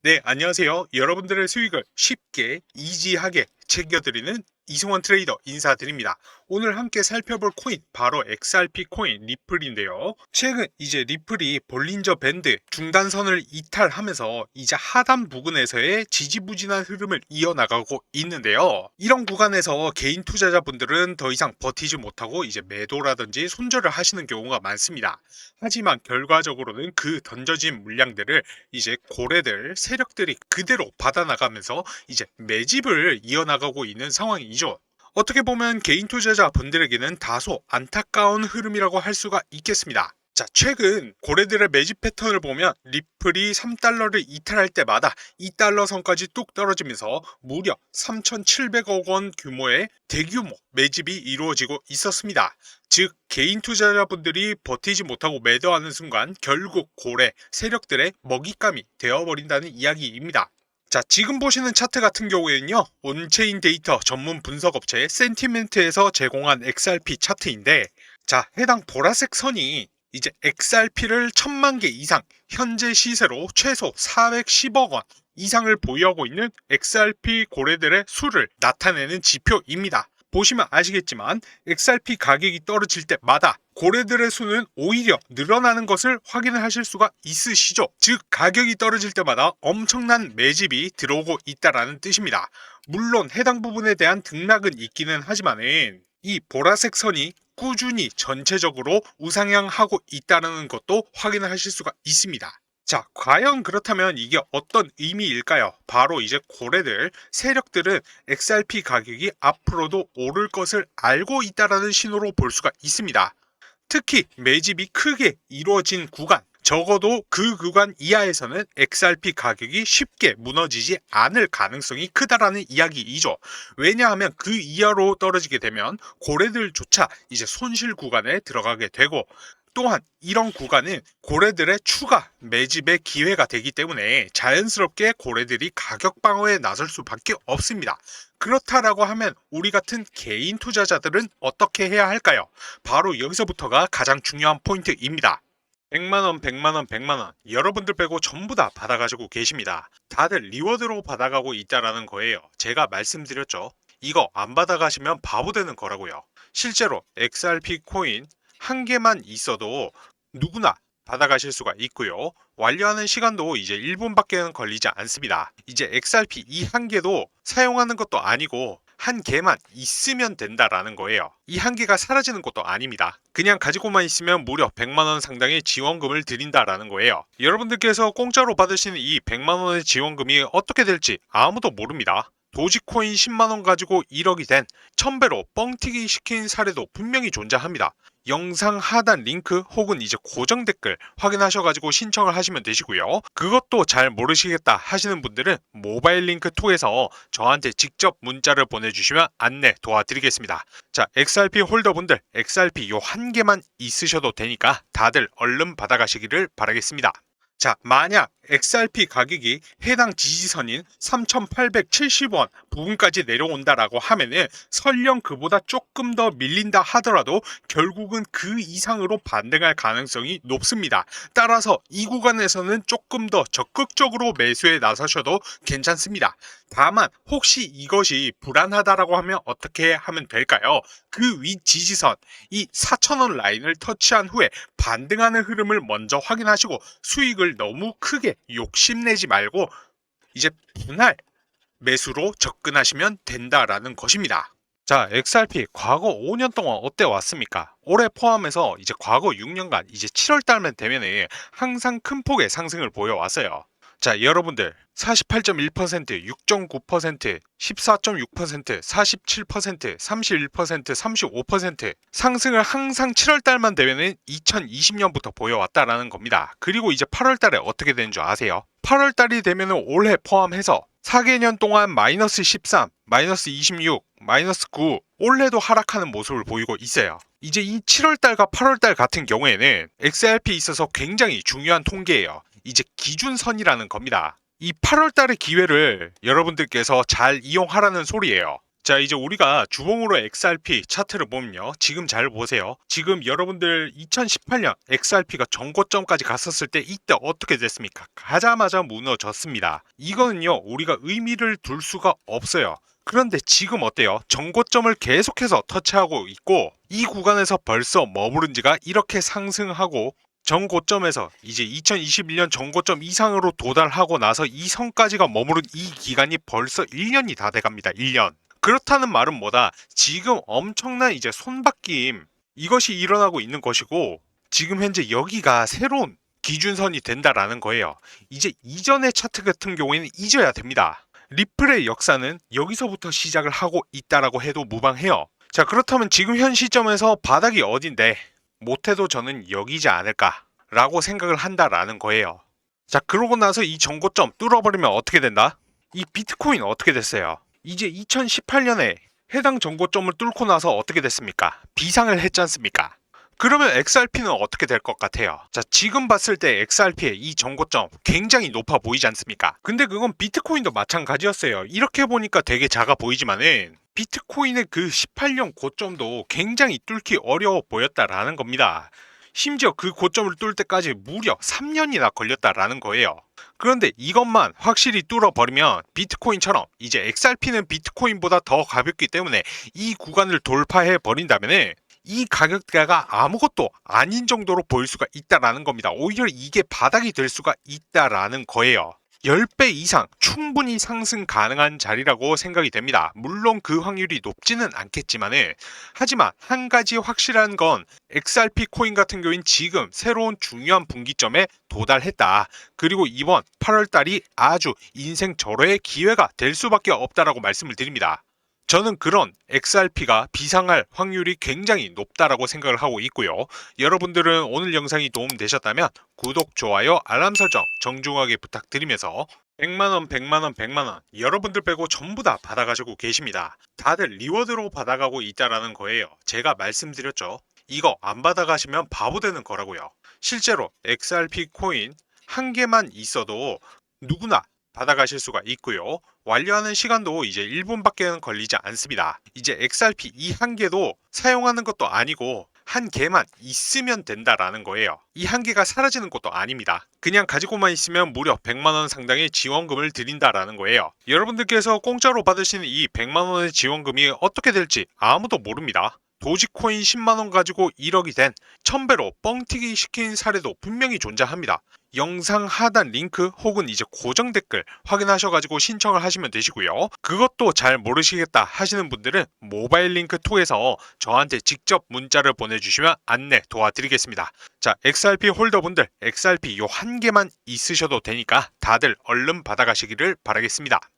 네, 안녕하세요. 여러분들의 수익을 쉽게, 이지하게 챙겨드리는 이승원 트레이더 인사드립니다. 오늘 함께 살펴볼 코인, 바로 XRP 코인 리플인데요. 최근 이제 리플이 볼린저 밴드 중단선을 이탈하면서 이제 하단 부근에서의 지지부진한 흐름을 이어나가고 있는데요. 이런 구간에서 개인 투자자분들은 더 이상 버티지 못하고 이제 매도라든지 손절을 하시는 경우가 많습니다. 하지만 결과적으로는 그 던져진 물량들을 이제 고래들, 세력들이 그대로 받아나가면서 이제 매집을 이어나가고 있는 상황이죠. 어떻게 보면 개인 투자자 분들에게는 다소 안타까운 흐름이라고 할 수가 있겠습니다. 자, 최근 고래들의 매집 패턴을 보면 리플이 3달러를 이탈할 때마다 2달러 선까지 뚝 떨어지면서 무려 3,700억 원 규모의 대규모 매집이 이루어지고 있었습니다. 즉 개인 투자자분들이 버티지 못하고 매도하는 순간 결국 고래 세력들의 먹잇감이 되어버린다는 이야기입니다. 자, 지금 보시는 차트 같은 경우에는요, 온체인 데이터 전문 분석업체 센티멘트에서 제공한 XRP 차트인데, 자, 해당 보라색 선이 이제 XRP를 1000만 개 이상, 현재 시세로 최소 410억 원 이상을 보유하고 있는 XRP 고래들의 수를 나타내는 지표입니다. 보시면 아시겠지만 XRP 가격이 떨어질 때마다 고래들의 수는 오히려 늘어나는 것을 확인을 하실 수가 있으시죠. 즉 가격이 떨어질 때마다 엄청난 매집이 들어오고 있다라는 뜻입니다. 물론 해당 부분에 대한 등락은 있기는 하지만은 이 보라색 선이 꾸준히 전체적으로 우상향하고 있다는 것도 확인을 하실 수가 있습니다. 자, 과연 그렇다면 이게 어떤 의미일까요? 바로 이제 고래들, 세력들은 XRP 가격이 앞으로도 오를 것을 알고 있다라는 신호로 볼 수가 있습니다. 특히 매집이 크게 이루어진 구간, 적어도 그 구간 이하에서는 XRP 가격이 쉽게 무너지지 않을 가능성이 크다라는 이야기이죠. 왜냐하면 그 이하로 떨어지게 되면 고래들조차 이제 손실 구간에 들어가게 되고, 또한 이런 구간은 고래들의 추가 매집의 기회가 되기 때문에 자연스럽게 고래들이 가격 방어에 나설 수밖에 없습니다. 그렇다라고 하면 우리 같은 개인 투자자들은 어떻게 해야 할까요? 바로 여기서부터가 가장 중요한 포인트입니다. 100만원, 100만원, 100만원 여러분들 빼고 전부 다 받아가지고 계십니다. 다들 리워드로 받아가고 있다라는 거예요. 제가 말씀드렸죠. 이거 안 받아가시면 바보 되는 거라고요. 실제로 XRP 코인 한 개만 있어도 누구나 받아가실 수가 있고요. 완료하는 시간도 이제 1분밖에는 걸리지 않습니다. 이제 XRP 이 한 개도 사용하는 것도 아니고 한 개만 있으면 된다라는 거예요. 이 한 개가 사라지는 것도 아닙니다. 그냥 가지고만 있으면 무려 100만원 상당의 지원금을 드린다라는 거예요. 여러분들께서 공짜로 받으시는 이 100만원의 지원금이 어떻게 될지 아무도 모릅니다. 도지코인 10만원 가지고 1억이 된 1000배로 뻥튀기 시킨 사례도 분명히 존재합니다. 영상 하단 링크 혹은 이제 고정 댓글 확인하셔가지고 신청을 하시면 되시고요. 그것도 잘 모르시겠다 하시는 분들은 모바일 링크 통해서 저한테 직접 문자를 보내주시면 안내 도와드리겠습니다. 자, XRP 홀더분들 XRP 요 한 개만 있으셔도 되니까 다들 얼른 받아가시기를 바라겠습니다. 자, 만약 XRP 가격이 해당 지지선인 3,870원 부근까지 내려온다라고 하면은 설령 그보다 조금 더 밀린다 하더라도 결국은 그 이상으로 반등할 가능성이 높습니다. 따라서 이 구간에서는 조금 더 적극적으로 매수에 나서셔도 괜찮습니다. 다만 혹시 이것이 불안하다라고 하면 어떻게 하면 될까요? 그 위 지지선 이 4,000원 라인을 터치한 후에 반등하는 흐름을 먼저 확인하시고 수익을 너무 크게 욕심내지 말고 이제 분할 매수로 접근하시면 된다라는 것입니다. 자, XRP 과거 5년 동안 어때 왔습니까? 올해 포함해서 이제 과거 6년간 이제 7월 달만 되면은 항상 큰 폭의 상승을 보여왔어요. 자, 여러분들 48.1%, 6.9%, 14.6%, 47%, 31%, 35% 상승을 항상 7월 달만 되면은 2020년부터 보여왔다라는 겁니다. 그리고 이제 8월 달에 어떻게 되는 줄 아세요? 8월 달이 되면은 올해 포함해서 4개년 동안 마이너스 13, 마이너스 26, 마이너스 9 올해도 하락하는 모습을 보이고 있어요. 이제 이 7월달과 8월달 같은 경우에는 XRP에 있어서 굉장히 중요한 통계예요. 이제 기준선이라는 겁니다. 이 8월달의 기회를 여러분들께서 잘 이용하라는 소리예요. 자, 이제 우리가 주봉으로 XRP 차트를 보면요. 지금 잘 보세요. 지금 여러분들 2018년 XRP가 전고점까지 갔었을 때 이때 어떻게 됐습니까? 가자마자 무너졌습니다. 이거는요, 우리가 의미를 둘 수가 없어요. 그런데 지금 어때요? 전고점을 계속해서 터치하고 있고 이 구간에서 벌써 머무른 지가 이렇게 상승하고 전고점에서 이제 2021년 전고점 이상으로 도달하고 나서 이 선까지가 머무른 이 기간이 벌써 1년이 다 돼갑니다. 1년. 그렇다는 말은 뭐다? 지금 엄청난 이제 손바뀜 이것이 일어나고 있는 것이고 지금 현재 여기가 새로운 기준선이 된다라는 거예요. 이제 이전의 차트 같은 경우에는 잊어야 됩니다. 리플의 역사는 여기서부터 시작을 하고 있다라고 해도 무방해요. 자, 그렇다면 지금 현 시점에서 바닥이 어딘데 못해도 저는 여기지 않을까 라고 생각을 한다라는 거예요. 자, 그러고 나서 이 전고점 뚫어버리면 어떻게 된다? 이 비트코인 어떻게 됐어요? 이제 2018년에 해당 전고점을 뚫고 나서 어떻게 됐습니까? 비상을 했지 않습니까? 그러면 XRP는 어떻게 될 것 같아요? 자, 지금 봤을 때 XRP의 이 전고점 굉장히 높아 보이지 않습니까? 근데 그건 비트코인도 마찬가지였어요. 이렇게 보니까 되게 작아 보이지만은 비트코인의 그 18년 고점도 굉장히 뚫기 어려워 보였다라는 겁니다. 심지어 그 고점을 뚫을 때까지 무려 3년이나 걸렸다라는 거예요. 그런데 이것만 확실히 뚫어버리면 비트코인처럼 이제 XRP는 비트코인보다 더 가볍기 때문에 이 구간을 돌파해 버린다면 이 가격대가 아무것도 아닌 정도로 보일 수가 있다라는 겁니다. 오히려 이게 바닥이 될 수가 있다라는 거예요. 10배 이상 충분히 상승 가능한 자리라고 생각이 됩니다. 물론 그 확률이 높지는 않겠지만은 하지만 한 가지 확실한 건 XRP 코인 같은 경우엔 지금 새로운 중요한 분기점에 도달했다. 그리고 이번 8월달이 아주 인생 절호의 기회가 될 수밖에 없다라고 말씀을 드립니다. 저는 그런 XRP가 비상할 확률이 굉장히 높다라고 생각을 하고 있고요. 여러분들은 오늘 영상이 도움되셨다면 구독, 좋아요, 알람 설정 정중하게 부탁드리면서 100만원, 100만원, 100만원 여러분들 빼고 전부 다 받아가지고 계십니다. 다들 리워드로 받아가고 있다라는 거예요. 제가 말씀드렸죠. 이거 안 받아가시면 바보 되는 거라고요. 실제로 XRP 코인 한 개만 있어도 누구나 받아가실 수가 있고요. 완료하는 시간도 이제 1분밖에 걸리지 않습니다. 이제 XRP 이 한 개도 사용하는 것도 아니고 한 개만 있으면 된다라는 거예요. 이 한 개가 사라지는 것도 아닙니다. 그냥 가지고만 있으면 무려 100만원 상당의 지원금을 드린다라는 거예요. 여러분들께서 공짜로 받으시는 이 100만원의 지원금이 어떻게 될지 아무도 모릅니다. 도지코인 10만원 가지고 1억이 된 1000배로 뻥튀기 시킨 사례도 분명히 존재합니다. 영상 하단 링크 혹은 이제 고정 댓글 확인하셔가지고 신청을 하시면 되시고요. 그것도 잘 모르시겠다 하시는 분들은 모바일 링크 통해서 저한테 직접 문자를 보내주시면 안내 도와드리겠습니다. 자, XRP 홀더분들 XRP 요 한 개만 있으셔도 되니까 다들 얼른 받아가시기를 바라겠습니다.